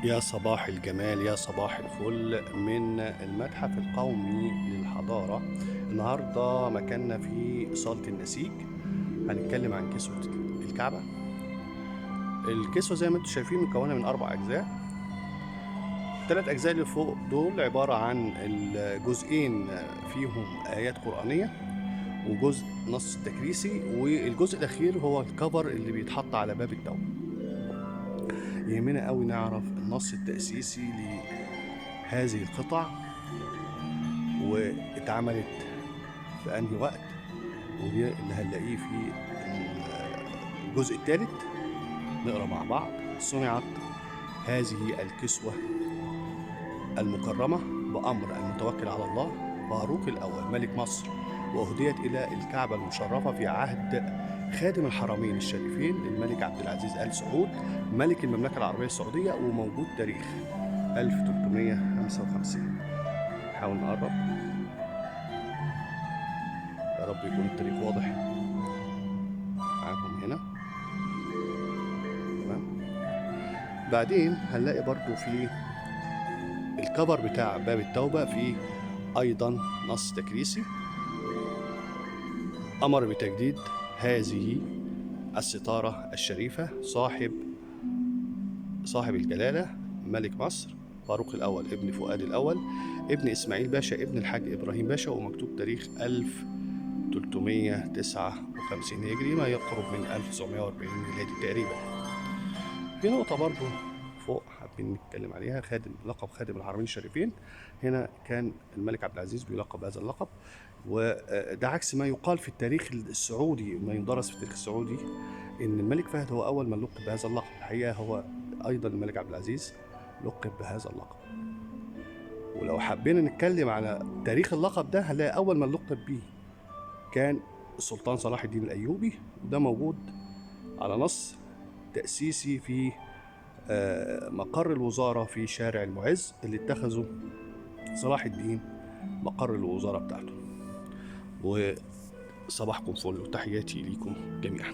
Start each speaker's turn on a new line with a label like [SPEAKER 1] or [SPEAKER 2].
[SPEAKER 1] يا صباح الجمال، يا صباح الفل من المتحف القومي للحضارة. النهاردة مكاننا في صالة النسيج. هنتكلم عن كسوة الكعبة. الكسوة زي ما انتم شايفين مكونة من 4 أجزاء. 3 أجزاء اللي فوق دول عبارة عن الجزئين فيهم آيات قرآنية وجزء نص تكريسي، والجزء الأخير هو الكفر اللي بيتحط على باب التوبة. يهمنا قوي نعرف النص التأسيسي لهذه القطع واتعملت في انهي وقت، ودي اللي هنلاقيه في الجزء الثالث. نقرا مع بعض. صنعت هذه الكسوة المكرمة بأمر المتوكل على الله فاروق الأول ملك مصر، وأهديت إلى الكعبة المشرفة في عهد خادم الحرمين الشريفين الملك عبد العزيز آل سعود ملك المملكة العربية السعودية، وموجود تاريخ 1355. نحاول نقرب، يا رب يكون التاريخ واضح معاكم هنا. تمام. بعدين هنلاقي برضو في الكفر بتاع باب التوبة فيه أيضا نص تكريسي أمر بتجديد هذه الستارة الشريفة صاحب الجلالة ملك مصر فاروق الأول ابن فؤاد الأول ابن إسماعيل باشا ابن الحاج إبراهيم باشا، ومكتوب تاريخ 1359 هجري، ما يقرب من 1940 ميلادي تقريبا. في نقطة برضو فوق حابين نتكلم عليها، لقب خادم الحرمين الشريفين. هنا كان الملك عبد العزيز بيلقب بهذا اللقب، وده عكس ما يقال في التاريخ السعودي، ما يندرس في التاريخ السعودي ان الملك فهد هو اول من لقب بهذا اللقب. الحقيقة هو ايضا الملك عبد العزيز لقب بهذا اللقب. ولو حبينا نتكلم على تاريخ اللقب ده هنلاقي اول من لقب به كان السلطان صلاح الدين الايوبي، وده موجود على نص تأسيسي في مقر الوزارة في شارع المعز اللي اتخذه صلاح الدين مقر الوزارة بتاعته. وصباحكم فل وتحياتي ليكم جميعا.